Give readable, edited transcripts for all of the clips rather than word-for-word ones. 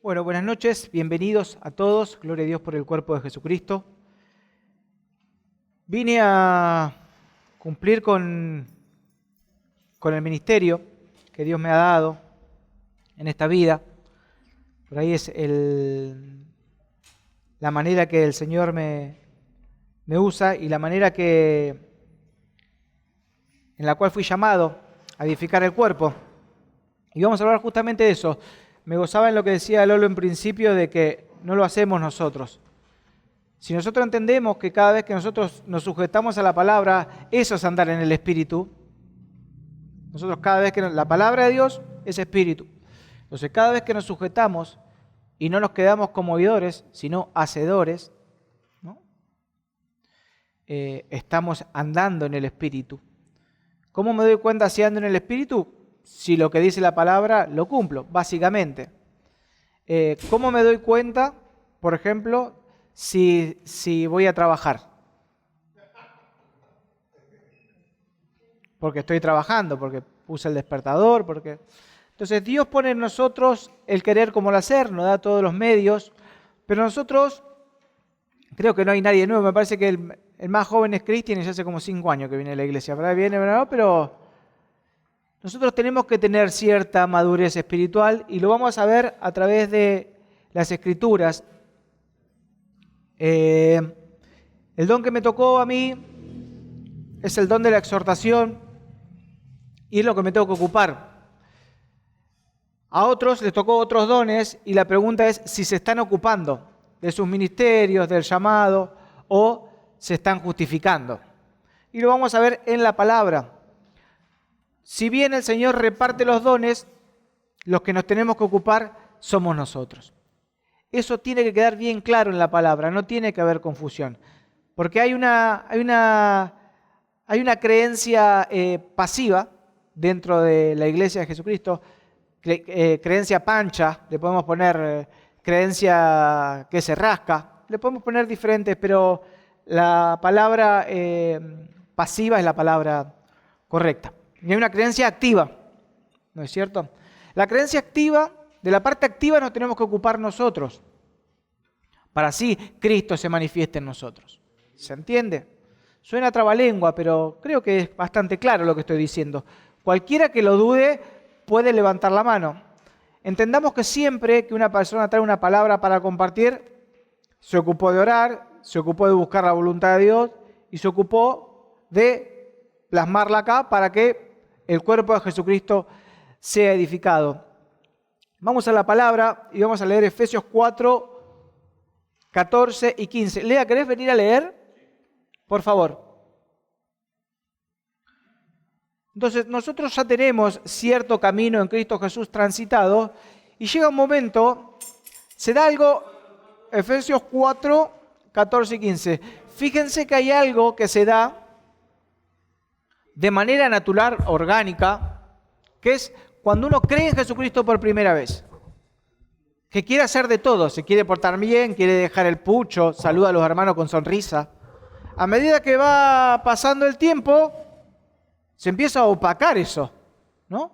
Bueno, buenas noches, bienvenidos a todos, gloria a Dios por el cuerpo de Jesucristo. Vine a cumplir con el ministerio que Dios me ha dado en esta vida. Por ahí es la manera que el Señor me usa y la manera en la cual fui llamado a edificar el cuerpo. Y vamos a hablar justamente de eso. Me gozaba en lo que decía Lolo en principio de que no lo hacemos nosotros. Si nosotros entendemos que cada vez que nosotros nos sujetamos a la palabra, eso es andar en el Espíritu. Nosotros cada vez que la palabra de Dios es Espíritu. Entonces cada vez que nos sujetamos y no nos quedamos como oidores, sino hacedores, ¿no? Estamos andando en el Espíritu. ¿Cómo me doy cuenta si ando en el Espíritu? Si lo que dice la palabra lo cumplo, básicamente. ¿Cómo me doy cuenta, por ejemplo, si voy a trabajar? Porque estoy trabajando, porque puse el despertador, porque... Entonces Dios pone en nosotros el querer como el hacer, nos da todos los medios, pero nosotros, creo que no hay nadie nuevo, me parece que el más joven es Cristian y ya hace como 5 años que viene a la iglesia, ¿verdad? Viene, ¿verdad? Pero... nosotros tenemos que tener cierta madurez espiritual y lo vamos a ver a través de las Escrituras. El don que me tocó a mí es el don de la exhortación y es lo que me tengo que ocupar. A otros les tocó otros dones y la pregunta es si se están ocupando de sus ministerios, del llamado o se están justificando. Y lo vamos a ver en la palabra. Si bien el Señor reparte los dones, los que nos tenemos que ocupar somos nosotros. Eso tiene que quedar bien claro en la palabra, no tiene que haber confusión. Porque hay una creencia pasiva dentro de la iglesia de Jesucristo, creencia pancha, le podemos poner creencia que se rasca, le podemos poner diferentes, pero la palabra pasiva es la palabra correcta. Y hay una creencia activa, ¿no es cierto? La creencia activa, de la parte activa nos tenemos que ocupar nosotros, para así Cristo se manifieste en nosotros. ¿Se entiende? Suena trabalengua, pero creo que es bastante claro lo que estoy diciendo. Cualquiera que lo dude puede levantar la mano. Entendamos que siempre que una persona trae una palabra para compartir, se ocupó de orar, se ocupó de buscar la voluntad de Dios y se ocupó de plasmarla acá para que el cuerpo de Jesucristo sea edificado. Vamos a la palabra y vamos a leer Efesios 4, 14 y 15. Lea, ¿querés venir a leer? Por favor. Entonces, nosotros ya tenemos cierto camino en Cristo Jesús transitado y llega un momento, se da algo, Efesios 4, 14 y 15. Fíjense que hay algo que se da de manera natural, orgánica, que es cuando uno cree en Jesucristo por primera vez, que quiere hacer de todo, se quiere portar bien, quiere dejar el pucho, saluda a los hermanos con sonrisa. A medida que va pasando el tiempo, se empieza a opacar eso, ¿no?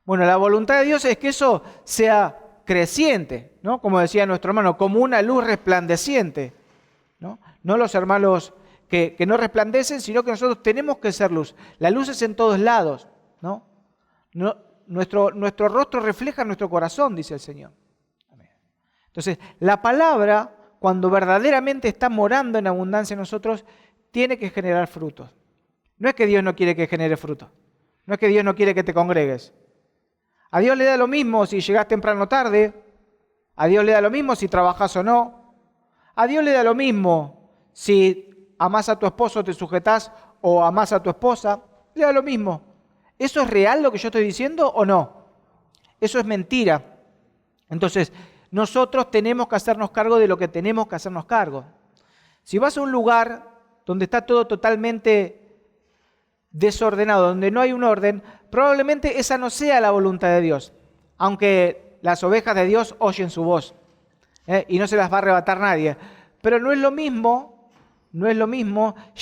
Bueno, la voluntad de Dios es que eso sea creciente, ¿no? Como decía nuestro hermano, como una luz resplandeciente, ¿no? No los hermanos que no resplandecen, sino que nosotros tenemos que ser luz. La luz es en todos lados, ¿no? Nuestro rostro refleja nuestro corazón, dice el Señor. Amén. Entonces, la palabra, cuando verdaderamente está morando en abundancia en nosotros, tiene que generar frutos. No es que Dios no quiere que genere frutos. No es que Dios no quiere que te congregues. A Dios le da lo mismo si llegás temprano o tarde. A Dios le da lo mismo si trabajás o no. A Dios le da lo mismo si amás a tu esposo, te sujetás o amás a tu esposa, le da lo mismo. ¿Eso es real lo que yo estoy diciendo o no? Eso es mentira. Entonces, nosotros tenemos que hacernos cargo de lo que tenemos que hacernos cargo. Si vas a un lugar donde está todo totalmente desordenado, donde no hay un orden, probablemente esa no sea la voluntad de Dios, aunque las ovejas de Dios oyen su voz, y no se las va a arrebatar nadie. Pero no es lo mismo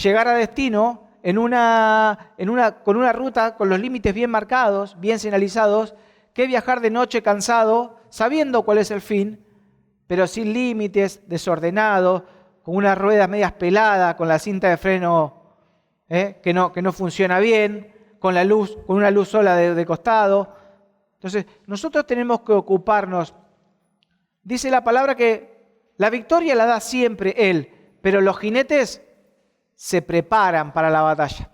llegar a destino con una ruta con los límites bien marcados, bien señalizados, que viajar de noche cansado, sabiendo cuál es el fin, pero sin límites, desordenado, con unas ruedas medias peladas, con la cinta de freno que no funciona bien, con una luz sola de costado. Entonces, nosotros tenemos que ocuparnos. Dice la palabra que la victoria la da siempre Él, pero los jinetes se preparan para la batalla.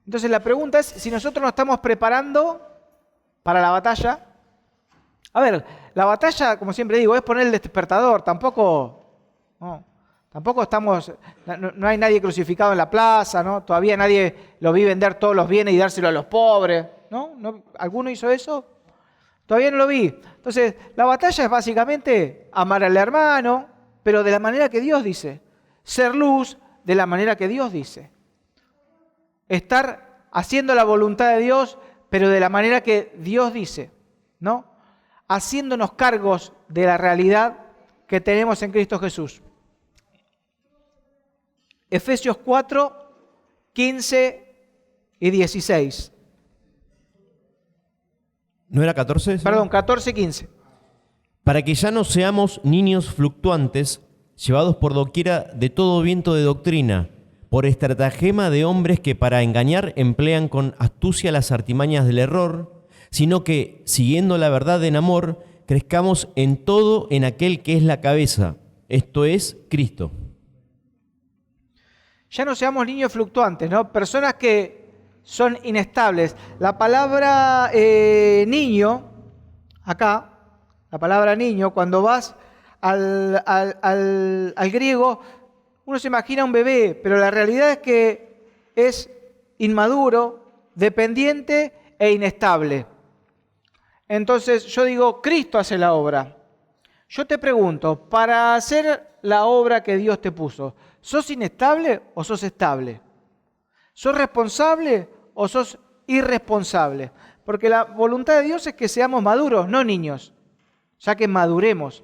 Entonces la pregunta es si nosotros nos estamos preparando para la batalla. A ver, la batalla, como siempre digo, es poner el despertador. Tampoco estamos, no hay nadie crucificado en la plaza, ¿no? Todavía nadie lo vi vender todos los bienes y dárselo a los pobres, ¿no? ¿Alguno hizo eso? Todavía no lo vi. Entonces, la batalla es básicamente amar al hermano, pero de la manera que Dios dice. Ser luz de la manera que Dios dice. Estar haciendo la voluntad de Dios, pero de la manera que Dios dice, ¿no? Haciéndonos cargos de la realidad que tenemos en Cristo Jesús. Efesios 4, 15 y 16. ¿No era 14? Perdón, 14 y 15. Para que ya no seamos niños fluctuantes, llevados por doquiera de todo viento de doctrina, por estratagema de hombres que para engañar emplean con astucia las artimañas del error, sino que, siguiendo la verdad en amor, crezcamos en todo en aquel que es la cabeza, esto es, Cristo. Ya no seamos niños fluctuantes, ¿no? Personas que son inestables. La palabra niño, acá, la palabra niño, cuando vas al griego, uno se imagina un bebé, pero la realidad es que es inmaduro, dependiente e inestable. Entonces yo digo, Cristo hace la obra. Yo te pregunto, para hacer la obra que Dios te puso, ¿sos inestable o sos estable? ¿Sos responsable o sos irresponsable? Porque la voluntad de Dios es que seamos maduros, no niños, ya que maduremos.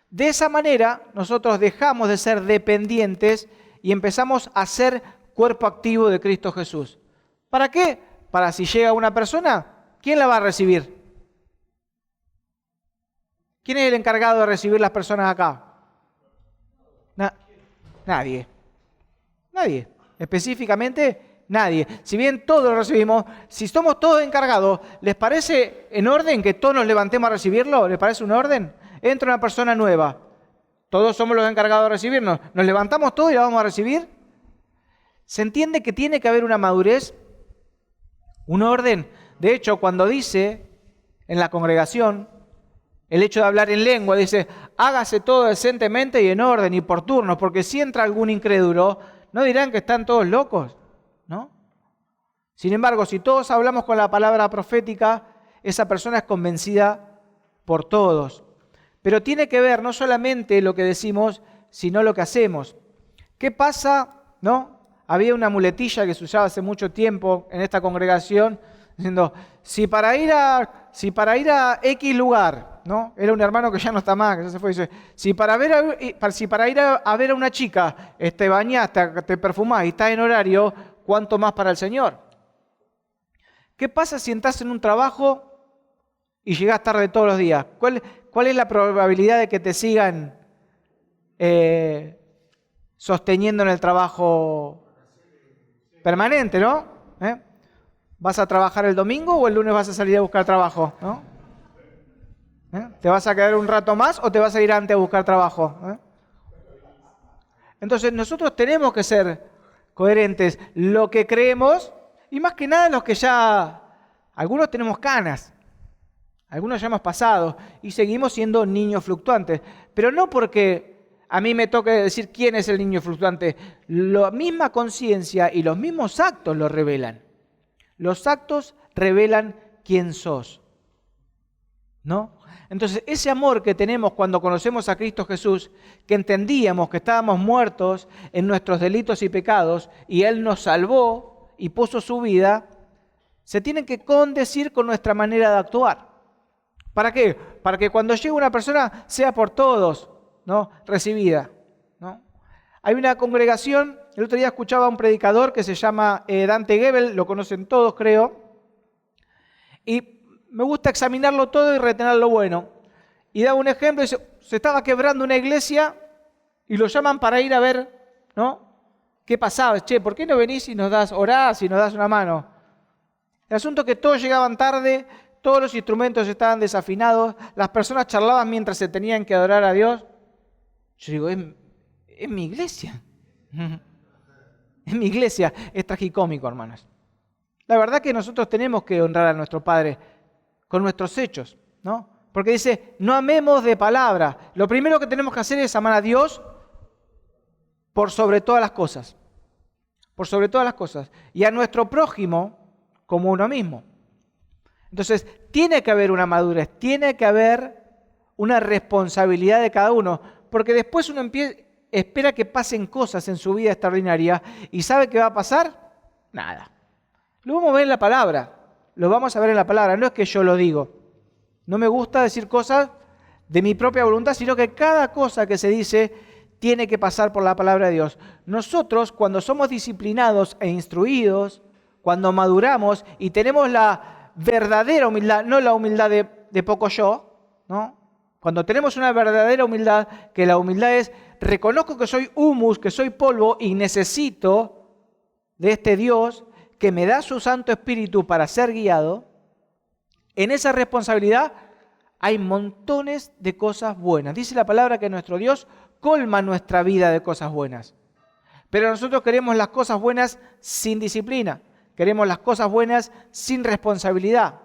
De esa manera nosotros dejamos de ser dependientes y empezamos a ser cuerpo activo de Cristo Jesús. ¿Para qué? Para si llega una persona, ¿quién la va a recibir? ¿Quién es el encargado de recibir las personas acá? Nadie. Nadie. Específicamente, nadie. Si bien todos lo recibimos, si somos todos encargados, ¿les parece en orden que todos nos levantemos a recibirlo? ¿Les parece un orden? Entra una persona nueva. Todos somos los encargados de recibirnos. ¿Nos levantamos todos y la vamos a recibir? ¿Se entiende que tiene que haber una madurez? Un orden. De hecho, cuando dice en la congregación, el hecho de hablar en lengua, dice, hágase todo decentemente y en orden y por turnos, porque si entra algún incrédulo, no dirán que están todos locos, ¿no? Sin embargo, si todos hablamos con la palabra profética, esa persona es convencida por todos. Pero tiene que ver no solamente lo que decimos, sino lo que hacemos. ¿Qué pasa, no? Había una muletilla que se usaba hace mucho tiempo en esta congregación, diciendo, si para ir a X lugar, ¿no? Era un hermano que ya no está más, que ya se fue, dice, si para ir a ver a una chica, te bañás, te perfumás y estás en horario, ¿cuánto más para el Señor? ¿Qué pasa si estás en un trabajo y llegás tarde todos los días? ¿Cuál es la probabilidad de que te sigan sosteniendo en el trabajo permanente, ¿no? ¿Vas a trabajar el domingo o el lunes vas a salir a buscar trabajo? ¿No? ¿Te vas a quedar un rato más o te vas a ir antes a buscar trabajo? Entonces nosotros tenemos que ser coherentes. Lo que creemos, y más que nada los que ya, algunos tenemos canas, algunos ya hemos pasado y seguimos siendo niños fluctuantes. Pero no porque a mí me toque decir quién es el niño fluctuante. La misma conciencia y los mismos actos lo revelan. Los actos revelan quién sos, ¿no? Entonces, ese amor que tenemos cuando conocemos a Cristo Jesús, que entendíamos que estábamos muertos en nuestros delitos y pecados, y Él nos salvó y puso su vida, se tiene que condecir con nuestra manera de actuar. ¿Para qué? Para que cuando llegue una persona sea por todos, ¿no? Recibida, ¿no? Hay una congregación, el otro día escuchaba a un predicador que se llama Dante Gebel, lo conocen todos creo, y me gusta examinarlo todo y retener lo bueno. Y da un ejemplo, dice, se estaba quebrando una iglesia y lo llaman para ir a ver, ¿no? ¿Qué pasaba? Che, ¿por qué no venís y nos das, orás y nos das una mano? El asunto es que todos llegaban tarde, todos los instrumentos estaban desafinados, las personas charlaban mientras se tenían que adorar a Dios. Yo digo, es mi iglesia. Es mi iglesia. Es tragicómico, hermanos. La verdad que nosotros tenemos que honrar a nuestro Padre con nuestros hechos, ¿no? Porque dice, no amemos de palabra. Lo primero que tenemos que hacer es amar a Dios por sobre todas las cosas. Por sobre todas las cosas. Y a nuestro prójimo como uno mismo. Entonces, tiene que haber una madurez, tiene que haber una responsabilidad de cada uno, porque después uno espera que pasen cosas en su vida extraordinaria y ¿sabe qué va a pasar? Nada. Lo vamos a ver en la palabra, lo vamos a ver en la palabra, no es que yo lo digo. No me gusta decir cosas de mi propia voluntad, sino que cada cosa que se dice tiene que pasar por la palabra de Dios. Nosotros, cuando somos disciplinados e instruidos, cuando maduramos y tenemos la verdadera humildad, no la humildad de poco yo, ¿no? Cuando tenemos una verdadera humildad, que la humildad es, reconozco que soy humus, que soy polvo y necesito de este Dios que me da su Santo Espíritu para ser guiado, en esa responsabilidad hay montones de cosas buenas. Dice la palabra que nuestro Dios colma nuestra vida de cosas buenas. Pero nosotros queremos las cosas buenas sin disciplina. Queremos las cosas buenas sin responsabilidad.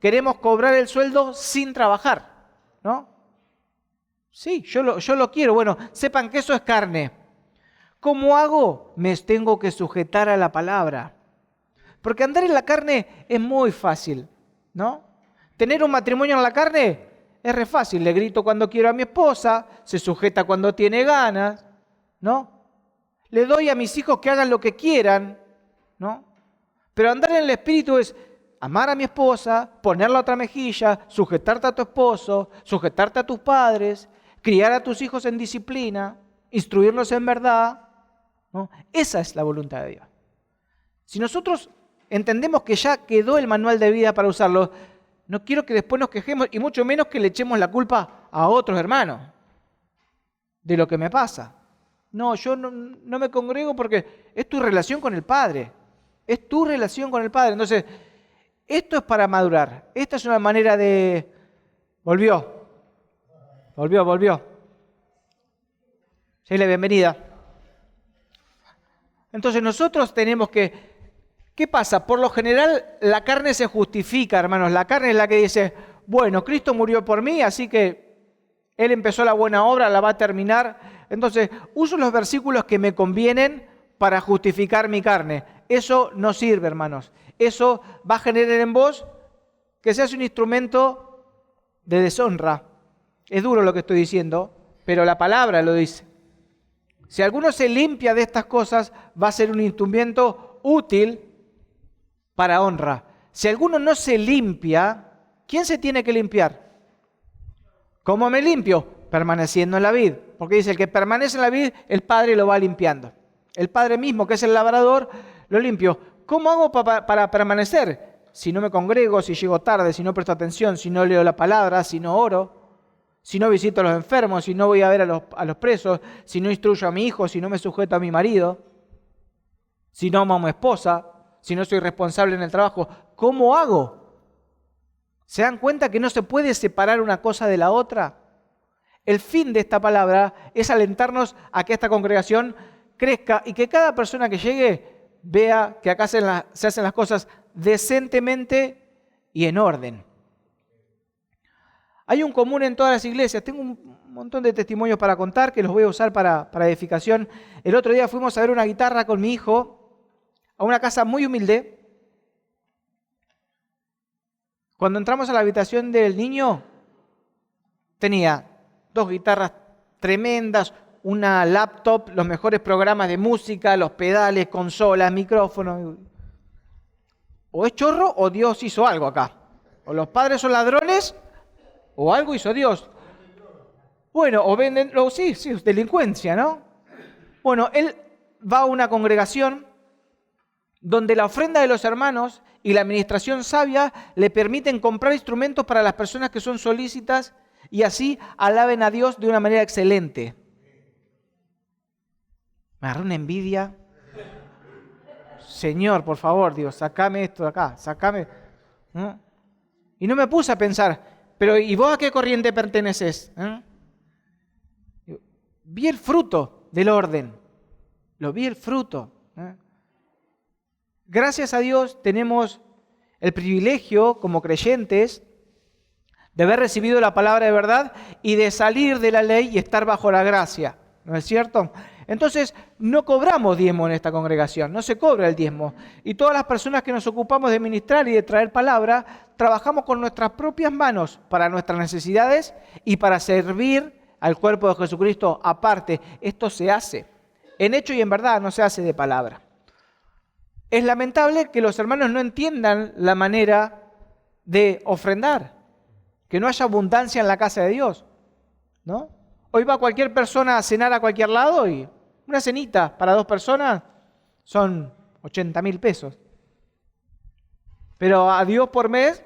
Queremos cobrar el sueldo sin trabajar, ¿no? Sí, yo lo quiero. Bueno, sepan que eso es carne. ¿Cómo hago? Me tengo que sujetar a la palabra. Porque andar en la carne es muy fácil, ¿no? Tener un matrimonio en la carne es re fácil. Le grito cuando quiero a mi esposa, se sujeta cuando tiene ganas, ¿no? Le doy a mis hijos que hagan lo que quieran, ¿no? Pero andar en el Espíritu es amar a mi esposa, poner la otra mejilla, sujetarte a tu esposo, sujetarte a tus padres, criar a tus hijos en disciplina, instruirlos en verdad, ¿no? Esa es la voluntad de Dios. Si nosotros entendemos que ya quedó el manual de vida para usarlo, no quiero que después nos quejemos y mucho menos que le echemos la culpa a otros hermanos de lo que me pasa. No, yo no me congrego porque es tu relación con el Padre. Es tu relación con el Padre. Entonces, esto es para madurar. Esta es una manera de... Volvió. Sí, la bienvenida. Entonces nosotros tenemos que... ¿Qué pasa? Por lo general la carne se justifica, hermanos. La carne es la que dice, bueno, Cristo murió por mí, así que Él empezó la buena obra, la va a terminar. Entonces, uso los versículos que me convienen para justificar mi carne. Eso no sirve, hermanos. Eso va a generar en vos que seas un instrumento de deshonra. Es duro lo que estoy diciendo, pero la palabra lo dice. Si alguno se limpia de estas cosas, va a ser un instrumento útil para honra. Si alguno no se limpia, ¿quién se tiene que limpiar? ¿Cómo me limpio? Permaneciendo en la vid. Porque dice, el que permanece en la vid, el Padre lo va limpiando. El Padre mismo, que es el labrador, lo limpio. ¿Cómo hago para permanecer? Si no me congrego, si llego tarde, si no presto atención, si no leo la palabra, si no oro, si no visito a los enfermos, si no voy a ver a los presos, si no instruyo a mi hijo, si no me sujeto a mi marido, si no amo a mi esposa, si no soy responsable en el trabajo. ¿Cómo hago? ¿Se dan cuenta que no se puede separar una cosa de la otra? El fin de esta palabra es alentarnos a que esta congregación crezca y que cada persona que llegue vea que acá se hacen las cosas decentemente y en orden. Hay un común en todas las iglesias. Tengo un montón de testimonios para contar que los voy a usar para edificación. El otro día fuimos a ver una guitarra con mi hijo a una casa muy humilde. Cuando entramos a la habitación del niño, tenía 2 guitarras tremendas, una laptop, los mejores programas de música, los pedales, consolas, micrófonos. O es chorro o Dios hizo algo acá. O los padres son ladrones o algo hizo Dios. Bueno, o venden, sí, delincuencia, ¿no? Bueno, él va a una congregación donde la ofrenda de los hermanos y la administración sabia le permiten comprar instrumentos para las personas que son solícitas y así alaben a Dios de una manera excelente. Me agarró una envidia. Señor, por favor, Dios, sacame esto de acá, sacame. ¿No? Y no me puse a pensar, pero ¿y vos a qué corriente perteneces? Vi el fruto del orden. Lo vi el fruto. Gracias a Dios tenemos el privilegio como creyentes de haber recibido la palabra de verdad y de salir de la ley y estar bajo la gracia. ¿No es cierto? Entonces, no cobramos diezmo en esta congregación, no se cobra el diezmo. Y todas las personas que nos ocupamos de ministrar y de traer palabra, trabajamos con nuestras propias manos para nuestras necesidades y para servir al cuerpo de Jesucristo aparte. Esto se hace en hecho y en verdad, no se hace de palabra. Es lamentable que los hermanos no entiendan la manera de ofrendar, que no haya abundancia en la casa de Dios, ¿no? Hoy va cualquier persona a cenar a cualquier lado y una cenita para 2 personas son 80.000 pesos. Pero a Dios por mes,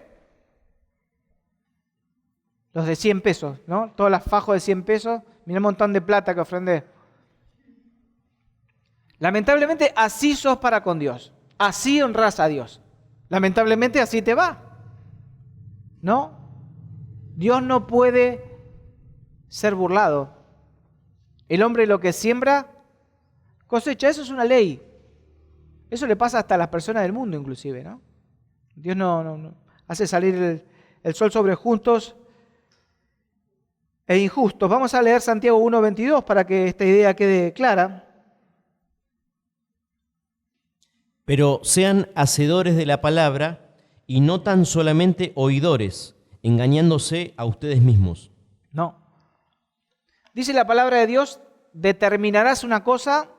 los de 100 pesos, ¿no? Todos los fajos de 100 pesos, mira el montón de plata que ofrendé. Lamentablemente así sos para con Dios, así honrás a Dios. Lamentablemente así te va, ¿no? Dios no puede ser burlado. El hombre lo que siembra, cosecha. Eso es una ley. Eso le pasa hasta a las personas del mundo inclusive, ¿no? Dios no hace salir el sol sobre justos e injustos. Vamos a leer Santiago 1:22 para que esta idea quede clara. Pero sean hacedores de la palabra y no tan solamente oidores, engañándose a ustedes mismos. No. Dice la palabra de Dios, determinarás una cosa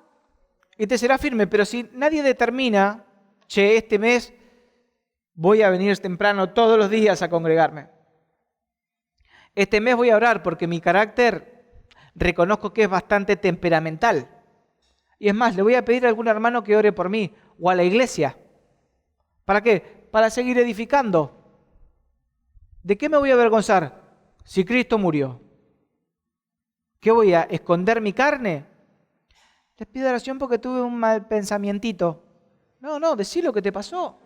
y te será firme. Pero si nadie determina, che, este mes voy a venir temprano todos los días a congregarme. Este mes voy a orar porque mi carácter reconozco que es bastante temperamental. Y es más, le voy a pedir a algún hermano que ore por mí o a la iglesia. ¿Para qué? Para seguir edificando. ¿De qué me voy a avergonzar si Cristo murió? ¿Qué voy a esconder mi carne? Les pido oración porque tuve un mal pensamientito. No, decí lo que te pasó.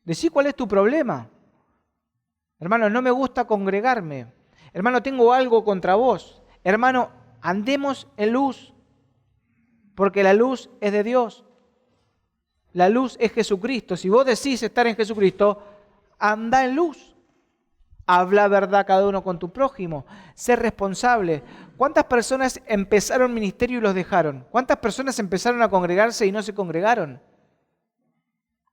Decí cuál es tu problema. Hermano, no me gusta congregarme. Hermano, tengo algo contra vos. Hermano, andemos en luz. Porque la luz es de Dios. La luz es Jesucristo. Si vos decís estar en Jesucristo, anda en luz. Habla verdad cada uno con tu prójimo. Sé responsable. ¿Cuántas personas empezaron ministerio y los dejaron? ¿Cuántas personas empezaron a congregarse y no se congregaron?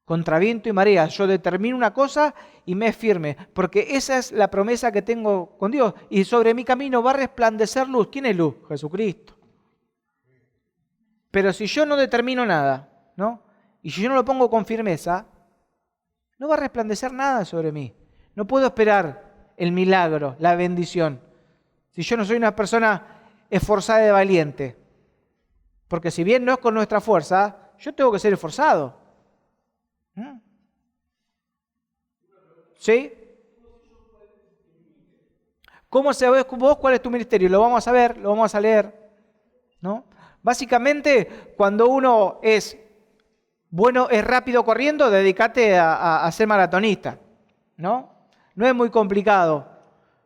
Contra viento y marea. Yo determino una cosa y me es firme. Porque esa es la promesa que tengo con Dios. Y sobre mi camino va a resplandecer luz. ¿Quién es luz? Jesucristo. Pero si yo no determino nada, ¿no? Y si yo no lo pongo con firmeza, no va a resplandecer nada sobre mí. No puedo esperar el milagro, la bendición, si yo no soy una persona esforzada y valiente. Porque si bien no es con nuestra fuerza, yo tengo que ser esforzado. ¿Sí? ¿Cómo sabés vos cuál es tu ministerio? Lo vamos a ver, lo vamos a leer, ¿no? Básicamente, cuando uno es bueno, es rápido corriendo, dedícate a ser maratonista, ¿no? No es muy complicado.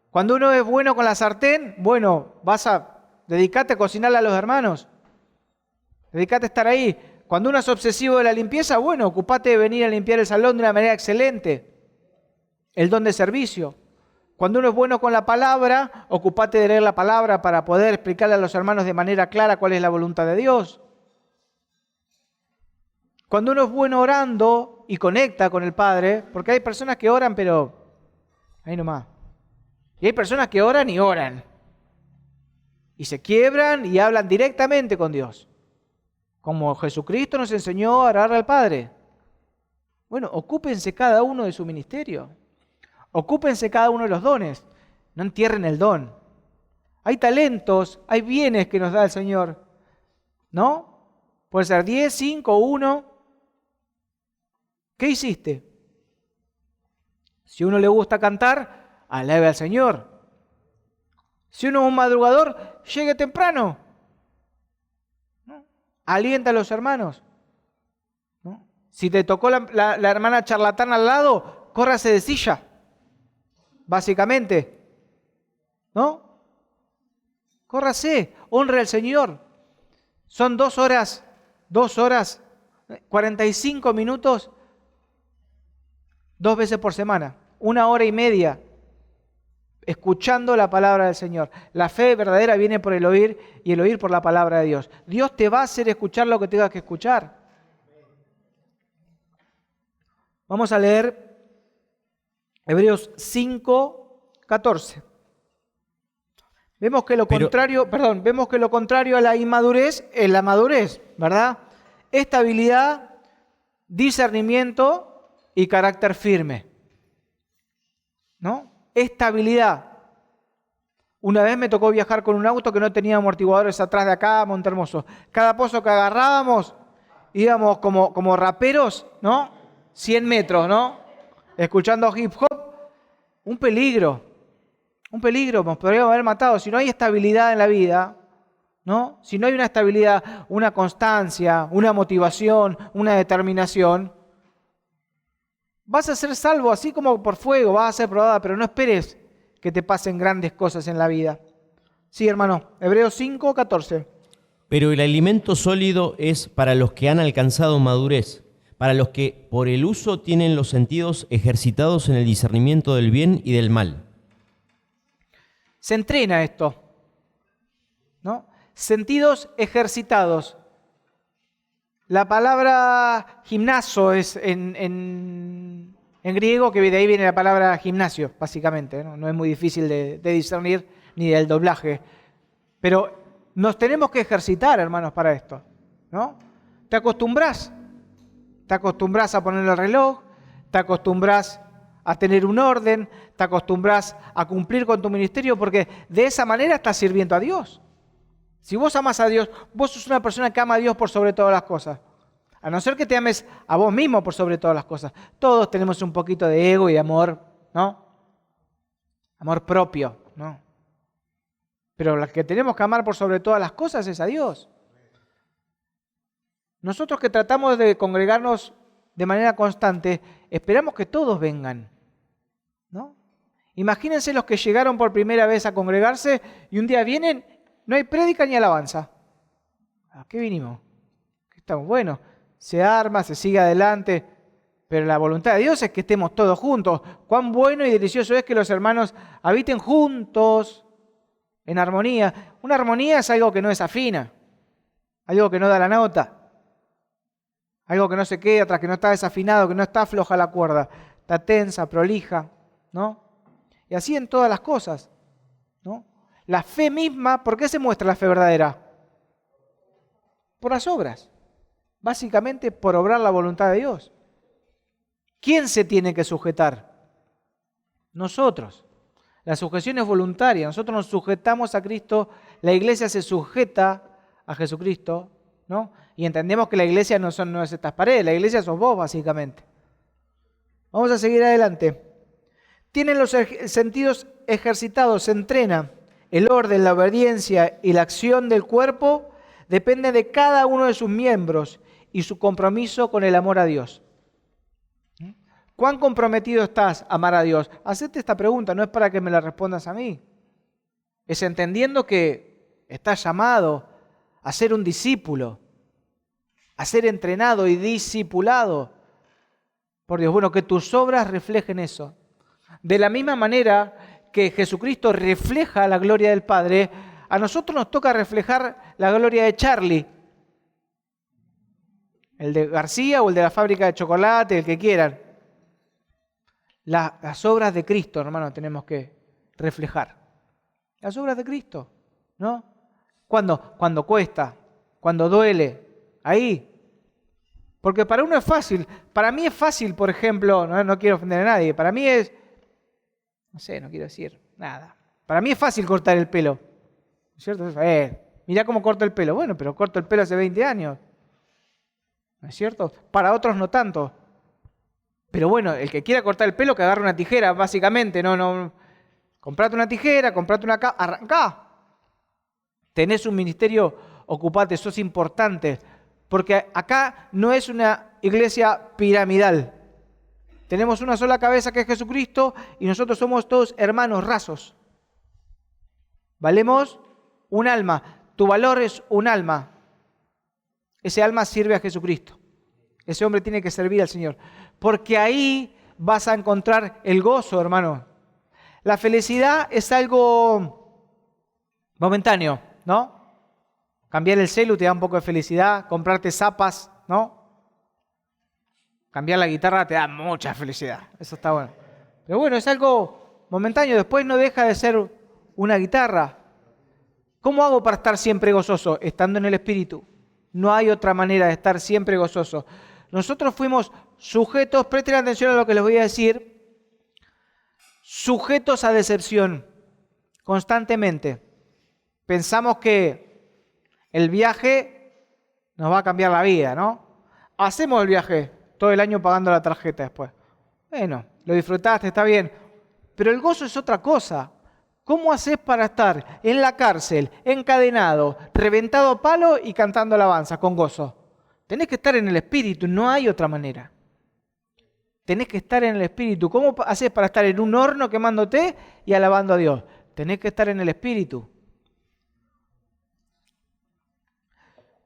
Cuando uno es bueno con la sartén, bueno, dedícate a cocinarle a los hermanos. Dedícate a estar ahí. Cuando uno es obsesivo de la limpieza, bueno, ocupate de venir a limpiar el salón de una manera excelente. El don de servicio. Cuando uno es bueno con la palabra, ocupate de leer la palabra para poder explicarle a los hermanos de manera clara cuál es la voluntad de Dios. Cuando uno es bueno orando y conecta con el Padre, porque hay personas que oran, pero ahí nomás. Y hay personas que oran y oran. Y se quiebran y hablan directamente con Dios. Como Jesucristo nos enseñó a orar al Padre. Bueno, ocúpense cada uno de su ministerio. Ocúpense cada uno de los dones. No entierren el don. Hay talentos, hay bienes que nos da el Señor. ¿No? Puede ser 10, 5, 1. ¿Qué hiciste? Si a uno le gusta cantar, alabe al Señor. Si uno es un madrugador, llegue temprano. ¿No? Alienta a los hermanos. ¿No? Si te tocó la hermana charlatana al lado, córrase de silla. Básicamente. ¿No? Córrase, honre al Señor. Son 2 horas, 45 minutos, 2 veces por semana, 1 hora y media, escuchando la palabra del Señor. La fe verdadera viene por el oír y el oír por la palabra de Dios. Dios te va a hacer escuchar lo que tengas que escuchar. Vamos a leer Hebreos 5:14. Vemos que lo contrario a la inmadurez es la madurez, ¿verdad? Estabilidad, discernimiento y carácter firme. ¿No? Estabilidad. Una vez me tocó viajar con un auto que no tenía amortiguadores atrás de acá, a Montehermoso. Cada pozo que agarrábamos, íbamos como raperos, ¿no? 100 metros, ¿no? Escuchando hip hop. Un peligro, nos podríamos haber matado. Si no hay estabilidad en la vida, ¿no? Si no hay una estabilidad, una constancia, una motivación, una determinación, vas a ser salvo así como por fuego, vas a ser probada, pero no esperes que te pasen grandes cosas en la vida. Sí, hermano, Hebreos 5:14. Pero el alimento sólido es para los que han alcanzado madurez, para los que por el uso tienen los sentidos ejercitados en el discernimiento del bien y del mal. Se entrena esto, ¿no? Sentidos ejercitados. La palabra gimnaso es en griego, que de ahí viene la palabra gimnasio, básicamente, ¿no? No es muy difícil de discernir ni del doblaje. Pero nos tenemos que ejercitar, hermanos, para esto, ¿no? Te acostumbras a poner el reloj, te acostumbras a tener un orden, te acostumbras a cumplir con tu ministerio, porque de esa manera estás sirviendo a Dios. Si vos amas a Dios, vos sos una persona que ama a Dios por sobre todas las cosas. A no ser que te ames a vos mismo por sobre todas las cosas. Todos tenemos un poquito de ego y amor, ¿no? Amor propio, ¿no? Pero la que tenemos que amar por sobre todas las cosas es a Dios. Nosotros que tratamos de congregarnos de manera constante, esperamos que todos vengan, ¿no? Imagínense los que llegaron por primera vez a congregarse y un día vienen, no hay prédica ni alabanza. ¿A qué vinimos? ¿Qué estamos? Bueno, se arma, se sigue adelante, pero la voluntad de Dios es que estemos todos juntos. Cuán bueno y delicioso es que los hermanos habiten juntos en armonía. Una armonía es algo que no desafina, algo que no da la nota. Algo que no se queda atrás, que no está desafinado, que no está floja la cuerda. Está tensa, prolija, ¿no? Y así en todas las cosas, ¿no? La fe misma, ¿por qué se muestra la fe verdadera? Por las obras. Básicamente por obrar la voluntad de Dios. ¿Quién se tiene que sujetar? Nosotros. La sujeción es voluntaria. Nosotros nos sujetamos a Cristo. La iglesia se sujeta a Jesucristo, ¿no? Y entendemos que la iglesia no es estas paredes, la iglesia sos vos, básicamente. Vamos a seguir adelante. Tienen los sentidos ejercitados, se entrena. El orden, la obediencia y la acción del cuerpo depende de cada uno de sus miembros y su compromiso con el amor a Dios. ¿Cuán comprometido estás a amar a Dios? Hacete esta pregunta, no es para que me la respondas a mí. Es entendiendo que estás llamado a ser un discípulo, a ser entrenado y discipulado por Dios. Bueno, que tus obras reflejen eso. De la misma manera que Jesucristo refleja la gloria del Padre, a nosotros nos toca reflejar la gloria de Charlie. El de García o el de la fábrica de chocolate, el que quieran. Las obras de Cristo, hermano, tenemos que reflejar. Las obras de Cristo, ¿no? Cuando cuesta, cuando duele, ahí. Porque para uno es fácil. Para mí es fácil, por ejemplo, no quiero ofender a nadie, para mí es, no sé, no quiero decir nada. Para mí es fácil cortar el pelo. ¿No es cierto? Mirá cómo corto el pelo. Bueno, pero corto el pelo hace 20 años. ¿No es cierto? Para otros no tanto. Pero bueno, el que quiera cortar el pelo, que agarre una tijera, básicamente. No. Comprate una tijera, comprate una arrancá. Tenés un ministerio, ocupate, sos importante. Porque acá no es una iglesia piramidal. Tenemos una sola cabeza que es Jesucristo y nosotros somos todos hermanos rasos. Valemos un alma. Tu valor es un alma. Ese alma sirve a Jesucristo. Ese hombre tiene que servir al Señor. Porque ahí vas a encontrar el gozo, hermano. La felicidad es algo momentáneo, ¿no? Cambiar el celu te da un poco de felicidad. Comprarte zapas, ¿no? Cambiar la guitarra te da mucha felicidad. Eso está bueno. Pero bueno, es algo momentáneo. Después no deja de ser una guitarra. ¿Cómo hago para estar siempre gozoso? Estando en el Espíritu. No hay otra manera de estar siempre gozoso. Nosotros fuimos sujetos, presten atención a lo que les voy a decir, sujetos a decepción constantemente. Pensamos que el viaje nos va a cambiar la vida, ¿no? Hacemos el viaje todo el año pagando la tarjeta después. Bueno, lo disfrutaste, está bien. Pero el gozo es otra cosa. ¿Cómo haces para estar en la cárcel, encadenado, reventado a palo y cantando alabanza con gozo? Tenés que estar en el Espíritu, no hay otra manera. Tenés que estar en el Espíritu. ¿Cómo haces para estar en un horno quemándote y alabando a Dios? Tenés que estar en el Espíritu.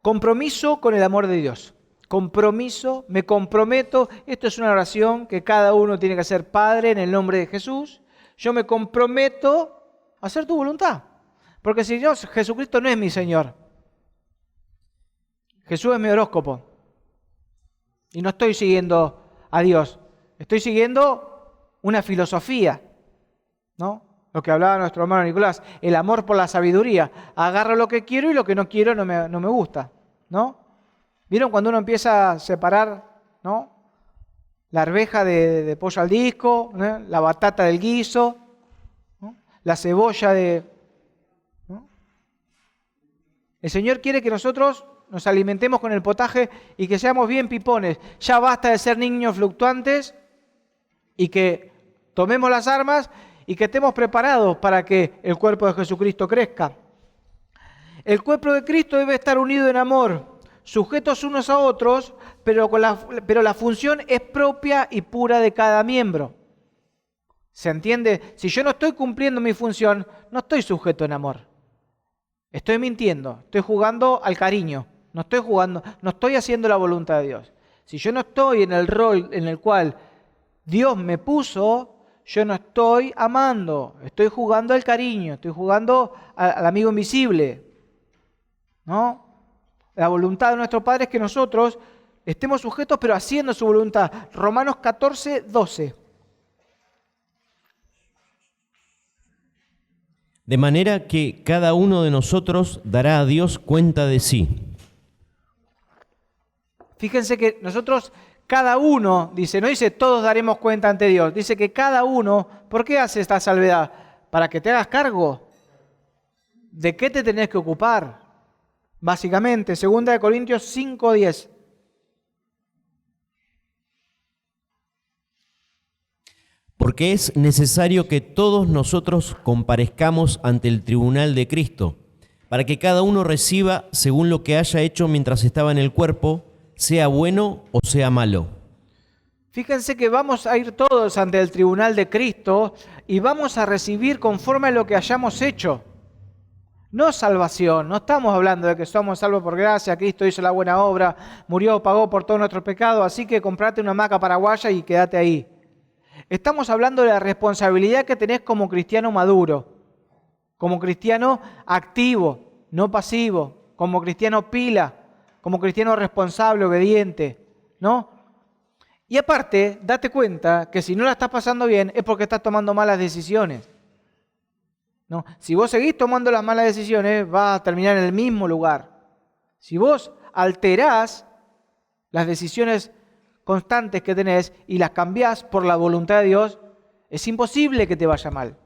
Compromiso con el amor de Dios. Compromiso, me comprometo. Esto es una oración que cada uno tiene que hacer. Padre, en el nombre de Jesús, yo me comprometo a hacer tu voluntad. Porque si Dios, Jesucristo no es mi Señor. Jesús es mi horóscopo. Y no estoy siguiendo a Dios. Estoy siguiendo una filosofía, ¿no? Lo que hablaba nuestro hermano Nicolás, el amor por la sabiduría. Agarro lo que quiero y lo que no quiero no me gusta, ¿no? ¿Vieron cuando uno empieza a separar, ¿no? La arveja de pollo al disco, ¿no? La batata del guiso, ¿no? La cebolla ¿no? El Señor quiere que nosotros nos alimentemos con el potaje y que seamos bien pipones. Ya basta de ser niños fluctuantes y que tomemos las armas y que estemos preparados para que el cuerpo de Jesucristo crezca. El cuerpo de Cristo debe estar unido en amor, sujetos unos a otros, pero la función es propia y pura de cada miembro. ¿Se entiende? Si yo no estoy cumpliendo mi función, no estoy sujeto en amor. Estoy mintiendo, estoy jugando al cariño, no estoy haciendo la voluntad de Dios. Si yo no estoy en el rol en el cual Dios me puso, yo no estoy amando, estoy jugando al cariño, estoy jugando al amigo invisible, ¿no? La voluntad de nuestro Padre es que nosotros estemos sujetos, pero haciendo su voluntad. Romanos 14, 12. De manera que cada uno de nosotros dará a Dios cuenta de sí. Fíjense que nosotros, cada uno, dice, no dice todos daremos cuenta ante Dios, dice que cada uno, ¿por qué hace esta salvedad? Para que te hagas cargo. ¿De qué te tenés que ocupar? Básicamente, 2 Corintios 5, 10. Porque es necesario que todos nosotros comparezcamos ante el tribunal de Cristo, para que cada uno reciba según lo que haya hecho mientras estaba en el cuerpo, sea bueno o sea malo. Fíjense que vamos a ir todos ante el tribunal de Cristo y vamos a recibir conforme a lo que hayamos hecho. No salvación, no estamos hablando de que somos salvos por gracia, Cristo hizo la buena obra, murió, pagó por todo nuestro pecado, así que comprate una hamaca paraguaya y quédate ahí. Estamos hablando de la responsabilidad que tenés como cristiano maduro, como cristiano activo, no pasivo, como cristiano pila, como cristiano responsable, obediente, ¿no? Y aparte, date cuenta que si no la estás pasando bien es porque estás tomando malas decisiones, ¿no? Si vos seguís tomando las malas decisiones, vas a terminar en el mismo lugar. Si vos alterás las decisiones constantes que tenés y las cambiás por la voluntad de Dios, es imposible que te vaya mal.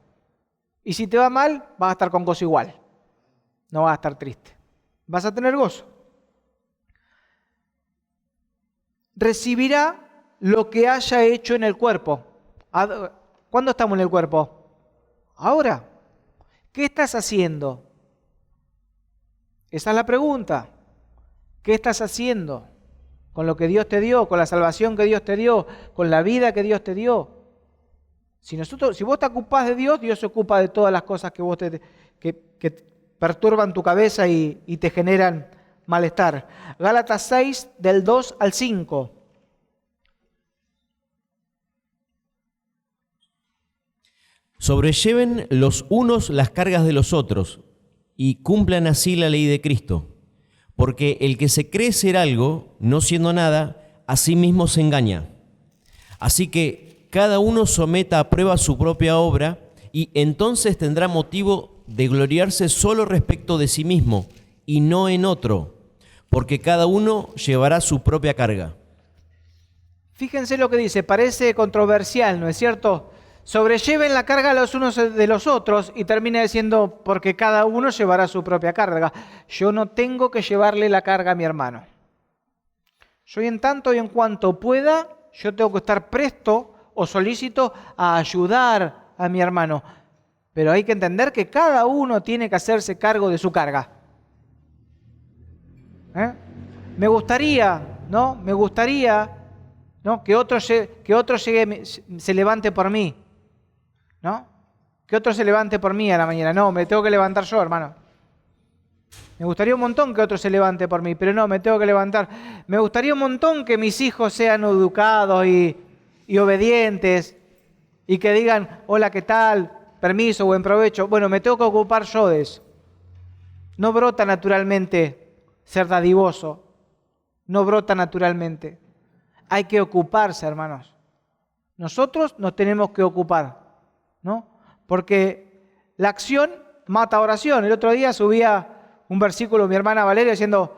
Y si te va mal, vas a estar con gozo igual. No vas a estar triste. Vas a tener gozo. Recibirá lo que haya hecho en el cuerpo. ¿Cuándo estamos en el cuerpo? Ahora. ¿Qué estás haciendo? Esa es la pregunta. ¿Qué estás haciendo con lo que Dios te dio, con la salvación que Dios te dio, con la vida que Dios te dio? Si vos te ocupás de Dios, Dios se ocupa de todas las cosas que perturban tu cabeza y te generan malestar. Gálatas 6, del 2 al 5. Sobrelleven los unos las cargas de los otros y cumplan así la ley de Cristo. Porque el que se cree ser algo, no siendo nada, a sí mismo se engaña. Así que cada uno someta a prueba su propia obra y entonces tendrá motivo de gloriarse solo respecto de sí mismo y no en otro, porque cada uno llevará su propia carga. Fíjense lo que dice, parece controversial, ¿no es cierto? Sobrelleven la carga los unos de los otros y termina diciendo, porque cada uno llevará su propia carga. Yo no tengo que llevarle la carga a mi hermano. Yo en tanto y en cuanto pueda, yo tengo que estar presto o solícito a ayudar a mi hermano. Pero hay que entender que cada uno tiene que hacerse cargo de su carga. Me gustaría, ¿no? Que otro llegue, se levante por mí. ¿No? Que otro se levante por mí a la mañana. No, me tengo que levantar yo, hermano. Me gustaría un montón que otro se levante por mí, pero no, me tengo que levantar. Me gustaría un montón que mis hijos sean educados y obedientes y que digan, hola, ¿qué tal? Permiso, buen provecho. Bueno, me tengo que ocupar yo de eso. No brota naturalmente ser dadivoso. No brota naturalmente. Hay que ocuparse, hermanos. Nosotros nos tenemos que ocupar, ¿no? Porque la acción mata oración. El otro día subía un versículo mi hermana Valeria diciendo,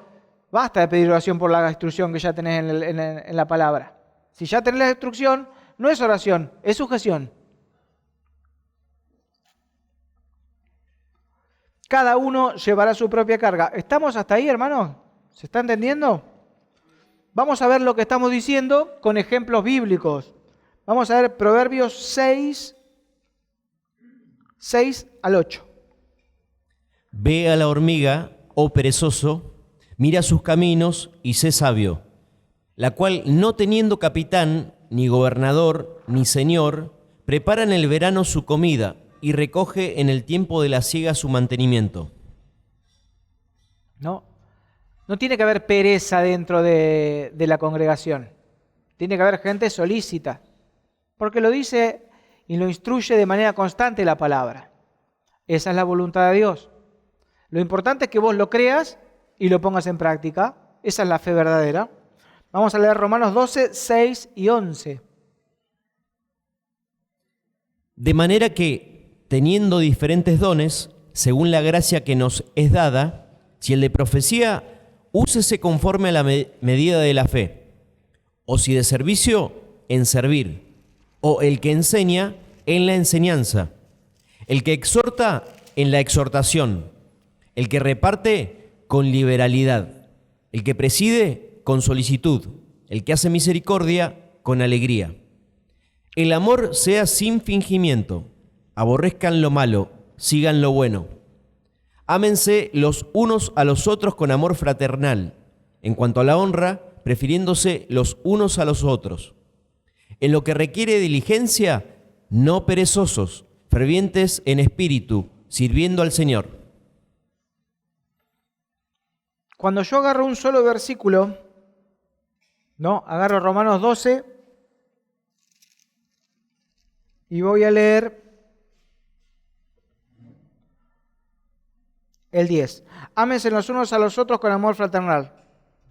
basta de pedir oración por la instrucción que ya tenés en la palabra. Si ya tenés la instrucción, no es oración, es sujeción. Cada uno llevará su propia carga. ¿Estamos hasta ahí, hermanos? ¿Se está entendiendo? Vamos a ver lo que estamos diciendo con ejemplos bíblicos. Vamos a ver Proverbios 6 al 8. Ve a la hormiga, oh perezoso, mira sus caminos y sé sabio, la cual, no teniendo capitán, ni gobernador, ni señor, prepara en el verano su comida y recoge en el tiempo de la siega su mantenimiento. No tiene que haber pereza dentro de la congregación. Tiene que haber gente solícita, porque lo dice y lo instruye de manera constante la palabra. Esa es la voluntad de Dios. Lo importante es que vos lo creas y lo pongas en práctica. Esa es la fe verdadera. Vamos a leer Romanos 12, 6 y 11. De manera que, teniendo diferentes dones, según la gracia que nos es dada, si el de profecía, úsese conforme a la medida de la fe, o si de servicio, en servir, o el que enseña, en la enseñanza, el que exhorta, en la exhortación, el que reparte, con liberalidad, el que preside, con solicitud, el que hace misericordia, con alegría. El amor sea sin fingimiento, aborrezcan lo malo, sigan lo bueno. Ámense los unos a los otros con amor fraternal, en cuanto a la honra, prefiriéndose los unos a los otros. En lo que requiere diligencia, no perezosos, fervientes en espíritu, sirviendo al Señor. Cuando yo agarro un solo versículo, ¿no? Agarro Romanos 12 y voy a leer el 10. Ámense los unos a los otros con amor fraternal.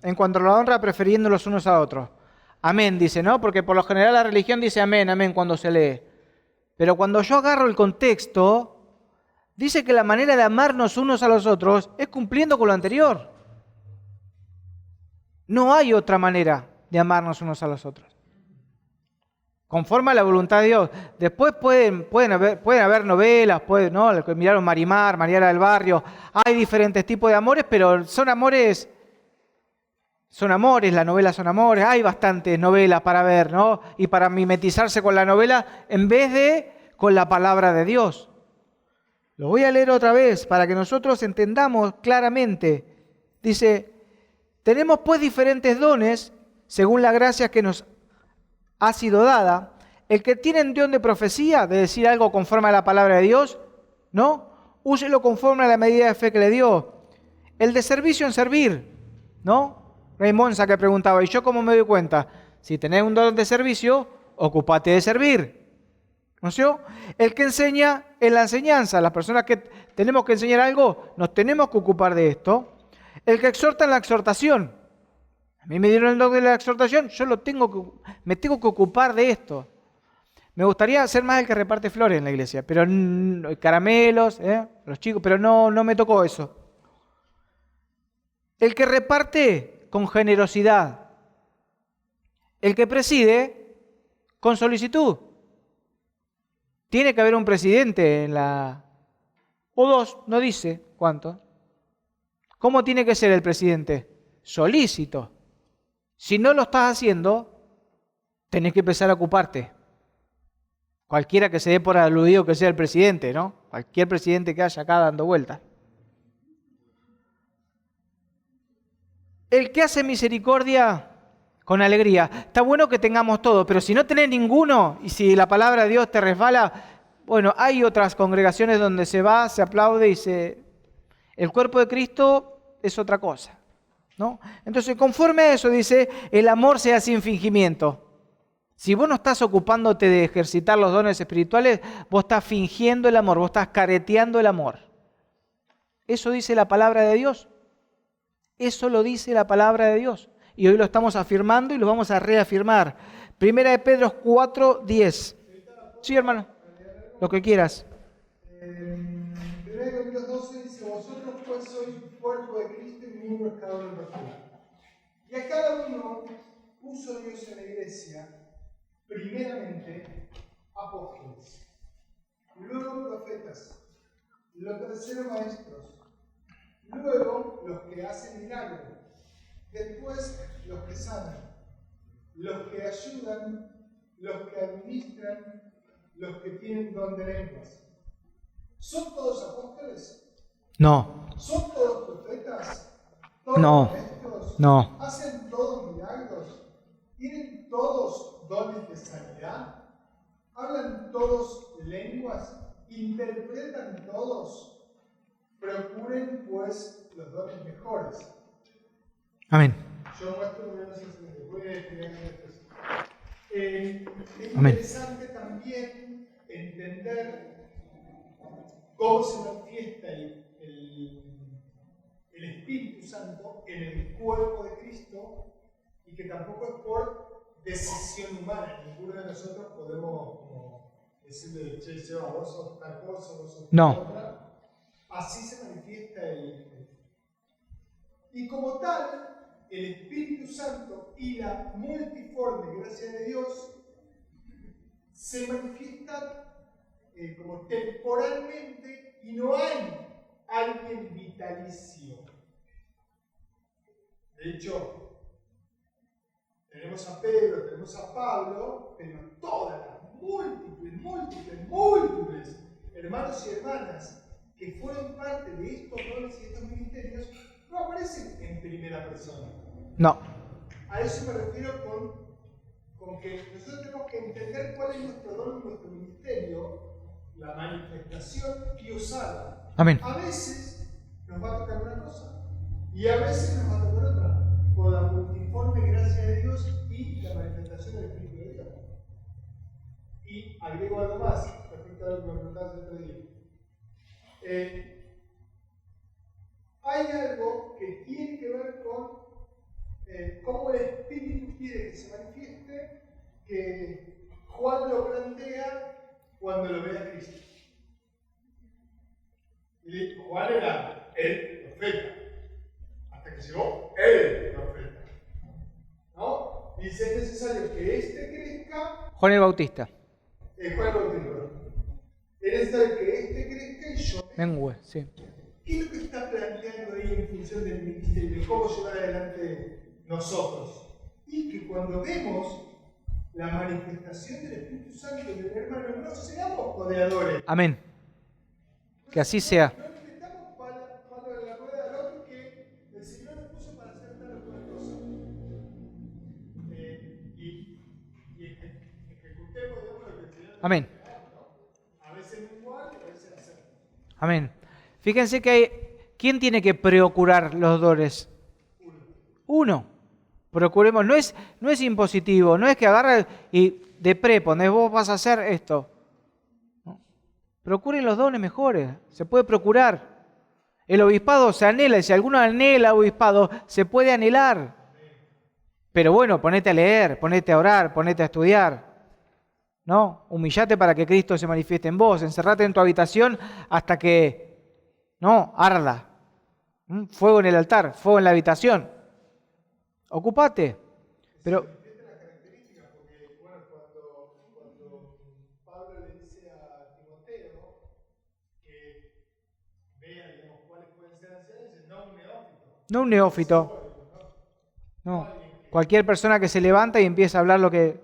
En cuanto a la honra, prefiriendo los unos a otros. Amén, dice, ¿no? Porque por lo general la religión dice amén, amén cuando se lee. Pero cuando yo agarro el contexto, dice que la manera de amarnos unos a los otros es cumpliendo con lo anterior. No hay otra manera de amarnos unos a los otros. Conforme a la voluntad de Dios. Después pueden haber novelas, ¿no? Miraron Marimar, Mariana del Barrio. Hay diferentes tipos de amores, pero son amores son amores, las novelas son amores, hay bastantes novelas para ver, ¿no? Y para mimetizarse con la novela en vez de con la palabra de Dios. Lo voy a leer otra vez para que nosotros entendamos claramente. Dice, tenemos pues diferentes dones según la gracia que nos ha sido dada. El que tiene un don de profecía, de decir algo conforme a la palabra de Dios, ¿no? Úselo conforme a la medida de fe que le dio. El de servicio en servir, ¿no? Rey Monza que preguntaba, ¿y yo cómo me doy cuenta? Si tenés un don de servicio, ocúpate de servir. ¿No es cierto? El que enseña en la enseñanza, las personas que tenemos que enseñar algo, nos tenemos que ocupar de esto. El que exhorta en la exhortación. A mí me dieron el don de la exhortación, yo me tengo que ocupar de esto. Me gustaría ser más el que reparte flores en la iglesia, pero caramelos, los chicos, pero no me tocó eso. El que reparte con generosidad. El que preside con solicitud. Tiene que haber un presidente o dos, no dice cuánto. ¿Cómo tiene que ser el presidente? Solícito. Si no lo estás haciendo, tenés que empezar a ocuparte. Cualquiera que se dé por aludido que sea el presidente, ¿no? Cualquier presidente que haya acá dando vueltas. El que hace misericordia con alegría. Está bueno que tengamos todo, pero si no tenés ninguno y si la palabra de Dios te resbala, bueno, hay otras congregaciones donde se va, se aplaude y el cuerpo de Cristo es otra cosa, ¿no? Entonces, conforme a eso dice, el amor sea sin fingimiento. Si vos no estás ocupándote de ejercitar los dones espirituales, vos estás fingiendo el amor, vos estás careteando el amor. Eso dice la palabra de Dios. Eso lo dice la palabra de Dios. Y hoy lo estamos afirmando y lo vamos a reafirmar. Primera de Pedro 4:10. Sí, hermano, lo que quieras. Primera de Pedro 12 dice, vosotros pues sois cuerpo de Cristo y miembros cada uno de particular. Y a cada uno puso Dios en la iglesia, primeramente apóstoles, luego profetas, los terceros maestros, luego los que hacen milagros, después los que sanan, los que ayudan, los que administran, los que tienen don de lenguas. ¿Son todos apóstoles? No. ¿Son todos profetas? ¿Todos No. maestros? No. ¿Hacen todos milagros? ¿Tienen todos dones de sanidad? ¿Hablan todos lenguas? ¿Interpretan todos? Procuren pues los dones mejores. Amén. Yo muestro menos excelente. Voy a explicar esto. Es Amén. interesante también entender cómo se manifiesta el Espíritu Santo en el cuerpo de Cristo y que tampoco es por decisión humana. Ninguno de nosotros podemos como decirle, che, Seba, vos sos tal cosa, vos sos tal otra. Así se manifiesta y como tal, el Espíritu Santo y la multiforme gracia de Dios se manifiestan como temporalmente y no hay alguien vitalicio. De hecho, tenemos a Pedro, tenemos a Pablo, pero todas las múltiples hermanos y hermanas que fueron parte de estos roles y estos ministerios no aparecen en primera persona. No. A eso me refiero con que nosotros tenemos que entender cuál es nuestro don y nuestro ministerio, la manifestación y usarla. Amén. A veces nos va a tocar una cosa y a veces nos va a tocar otra, por la multiforme gracia de Dios y la manifestación del Espíritu de Dios. Y agrego algo más respecto a lo que me preguntabas el otro día. Hay algo que tiene que ver con cómo el Espíritu quiere que se manifieste, que Juan lo plantea cuando lo ve a Cristo. Y Juan era el profeta, hasta que llegó el profeta. ¿No? Dice, es necesario que este crezca. Juan el Bautista. Juan el Bautista. Es necesario que este crezca y yo. Mengue, sí. ¿Qué es lo que está planteando ahí en función del ministerio? ¿Cómo llevar adelante nosotros. Y que cuando vemos la manifestación del Espíritu Santo del hermano, no seamos codeadores. Amén. Que así sea. No necesitamos palo de la rueda del otro que el Señor nos puso para hacer tal o cual cosa. Y ejecutemos, digamos, lo que el Señor nos Amén. a veces no igual, a veces hacemos. Amén. Fíjense que ¿quién tiene que procurar los dones? Uno. Procuremos, no es impositivo, no es que agarre y de ponés vos vas a hacer esto. No. Procuren los dones mejores, se puede procurar. El obispado se anhela, y si alguno anhela obispado, se puede anhelar. Pero bueno, ponete a leer, ponete a orar, ponete a estudiar. ¿No? Humillate para que Cristo se manifieste en vos, encerrate en tu habitación hasta que, no, arda. Fuego en el altar, fuego en la habitación. Ocupate. Pero La característica, porque bueno, cuando Pablo le dice a Timoteo que vea, digamos, cuáles pueden ser ancianos, dice no un neófito. no un neófito. No. Cualquier persona que se levanta y empieza a hablar lo que...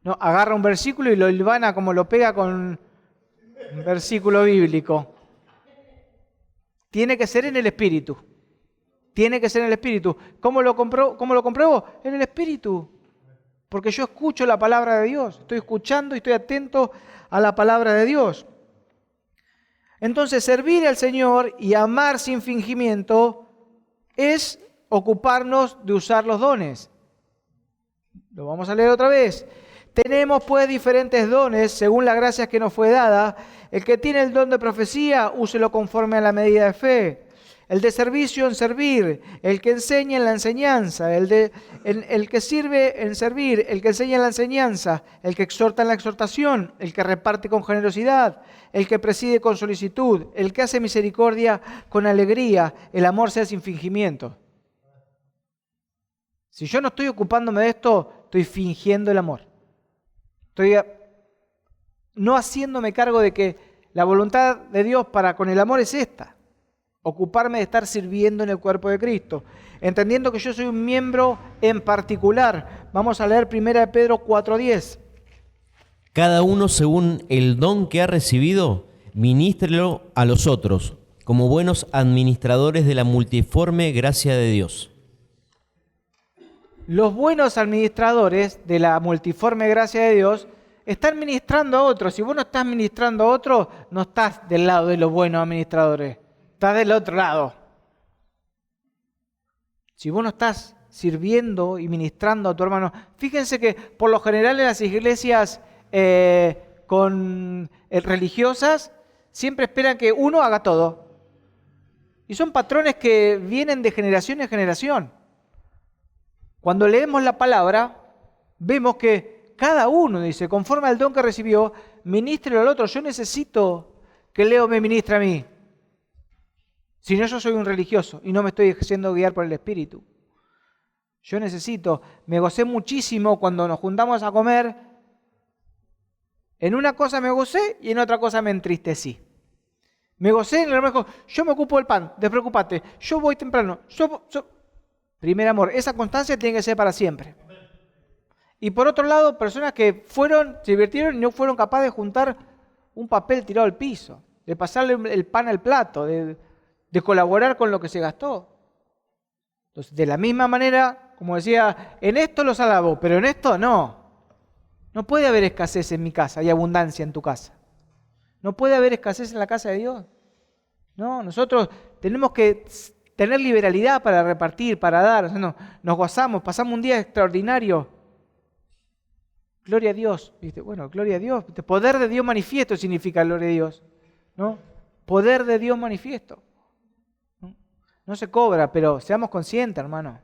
No, agarra un versículo y lo hilvana como lo pega con un versículo bíblico. Tiene que ser en el Espíritu. Tiene que ser en el Espíritu. ¿Cómo lo compruebo? En el Espíritu. Porque yo escucho la palabra de Dios. Estoy escuchando y estoy atento a la palabra de Dios. Entonces, servir al Señor y amar sin fingimiento es ocuparnos de usar los dones. Lo vamos a leer otra vez. Tenemos pues diferentes dones según la gracia que nos fue dada. El que tiene el don de profecía, úselo conforme a la medida de fe. El de servicio en servir, el que enseña en la enseñanza, el que sirve en servir, el que enseña en la enseñanza, el que exhorta en la exhortación, el que reparte con generosidad, el que preside con solicitud, el que hace misericordia con alegría, el amor sea sin fingimiento. Si yo no estoy ocupándome de esto, estoy fingiendo el amor. Estoy no haciéndome cargo de que la voluntad de Dios para con el amor es esta. Ocuparme de estar sirviendo en el cuerpo de Cristo, entendiendo que yo soy un miembro en particular. Vamos a leer 1 Pedro 4:10. Cada uno según el don que ha recibido, ministrelo a los otros, como buenos administradores de la multiforme gracia de Dios. Los buenos administradores de la multiforme gracia de Dios están ministrando a otros. Si vos no estás ministrando a otros, no estás del lado de los buenos administradores. Estás del otro lado. Si vos no estás sirviendo y ministrando a tu hermano, fíjense que por lo general en las iglesias religiosas siempre esperan que uno haga todo. Y son patrones que vienen de generación en generación. Cuando leemos la palabra, vemos que cada uno dice, conforme al don que recibió, ministre al otro. Yo necesito que Leo me ministre a mí. Si no, yo soy un religioso y no me estoy haciendo guiar por el Espíritu. Yo necesito, me gocé muchísimo cuando nos juntamos a comer. En una cosa me gocé y en otra cosa me entristecí. Me gocé en el hermano, yo me ocupo del pan, despreocupate, yo voy temprano. Primer amor, esa constancia tiene que ser para siempre. Y por otro lado, personas que se divirtieron y no fueron capaces de juntar un papel tirado al piso, de pasarle el pan al plato, de colaborar con lo que se gastó. Entonces, de la misma manera, como decía, en esto los alabo, pero en esto no. No puede haber escasez en mi casa y abundancia en tu casa. No puede haber escasez en la casa de Dios. No, nosotros tenemos que tener liberalidad para repartir, para dar. O sea, nos gozamos, pasamos un día extraordinario. Gloria a Dios. ¿Viste? Bueno, gloria a Dios. Poder de Dios manifiesto significa gloria a Dios. ¿No? Poder de Dios manifiesto. No se cobra, pero seamos conscientes, hermano.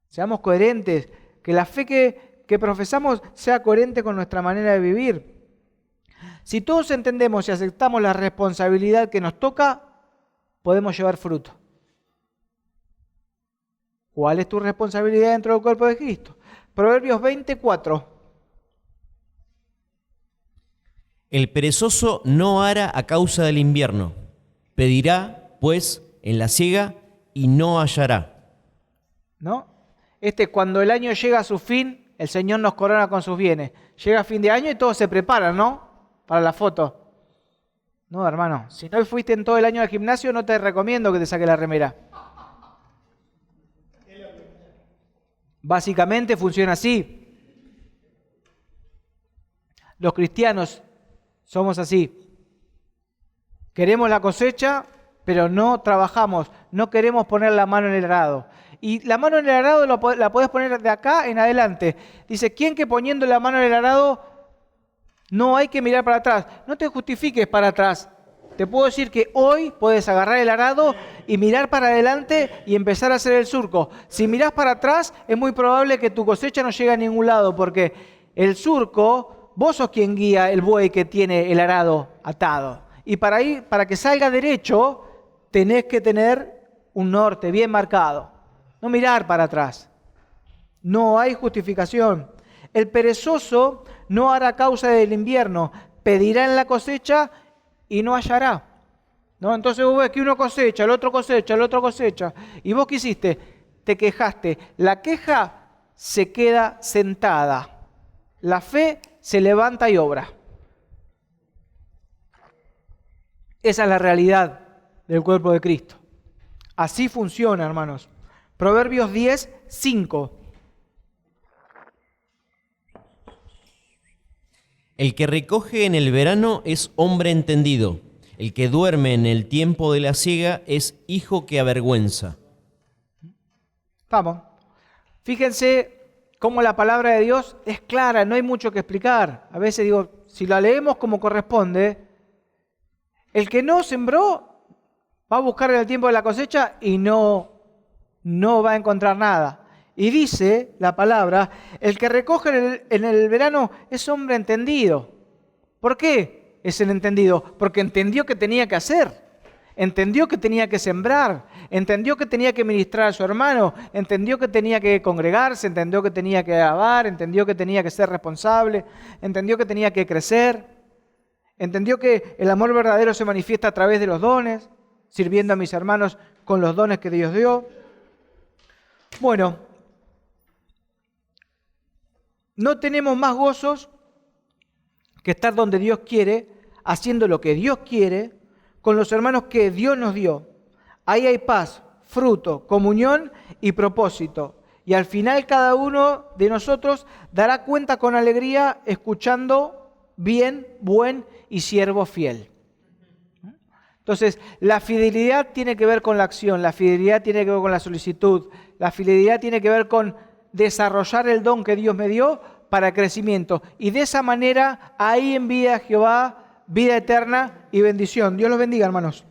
Seamos coherentes. Que la fe que profesamos sea coherente con nuestra manera de vivir. Si todos entendemos y aceptamos la responsabilidad que nos toca, podemos llevar fruto. ¿Cuál es tu responsabilidad dentro del cuerpo de Cristo? Proverbios 24. El perezoso no hará a causa del invierno. Pedirá, pues, en la siega y no hallará. ¿No? Cuando el año llega a su fin, el Señor nos corona con sus bienes. Llega fin de año y todos se preparan, ¿no? Para la foto. No, hermano, si no fuiste en todo el año al gimnasio, no te recomiendo que te saques la remera. Básicamente funciona así. Los cristianos somos así. Queremos la cosecha, pero no trabajamos. No queremos poner la mano en el arado. Y la mano en el arado la podés poner de acá en adelante. Dice, ¿quién que poniendo la mano en el arado no hay que mirar para atrás? No te justifiques para atrás. Te puedo decir que hoy puedes agarrar el arado y mirar para adelante y empezar a hacer el surco. Si mirás para atrás, es muy probable que tu cosecha no llegue a ningún lado, porque el surco, vos sos quien guía el buey que tiene el arado atado. Y para que salga derecho, tenés que tener un norte bien marcado. No mirar para atrás. No hay justificación. El perezoso no hará causa del invierno, pedirá en la cosecha y no hallará. ¿No? Entonces vos ves que uno cosecha, el otro cosecha, el otro cosecha. ¿Y vos qué hiciste? Te quejaste. La queja se queda sentada. La fe se levanta y obra. Esa es la realidad del cuerpo de Cristo. Así funciona, hermanos. Proverbios 10, 5. El que recoge en el verano es hombre entendido. El que duerme en el tiempo de la siega es hijo que avergüenza. Vamos. Fíjense cómo la palabra de Dios es clara, no hay mucho que explicar. A veces digo, si la leemos como corresponde, el que no sembró va a buscar en el tiempo de la cosecha y no va a encontrar nada. Y dice la palabra, el que recoge en el verano es hombre entendido. ¿Por qué es el entendido? Porque entendió que tenía que hacer, entendió que tenía que sembrar, entendió que tenía que ministrar a su hermano, entendió que tenía que congregarse, entendió que tenía que alabar, entendió que tenía que ser responsable, entendió que tenía que crecer, entendió que el amor verdadero se manifiesta a través de los dones, sirviendo a mis hermanos con los dones que Dios dio. Bueno, no tenemos más gozos que estar donde Dios quiere, haciendo lo que Dios quiere, con los hermanos que Dios nos dio. Ahí hay paz, fruto, comunión y propósito. Y al final cada uno de nosotros dará cuenta con alegría escuchando bien, buen y siervo fiel. Entonces, la fidelidad tiene que ver con la acción, la fidelidad tiene que ver con la solicitud, la fidelidad tiene que ver con desarrollar el don que Dios me dio para crecimiento. Y de esa manera, ahí envía Jehová vida eterna y bendición. Dios los bendiga, hermanos.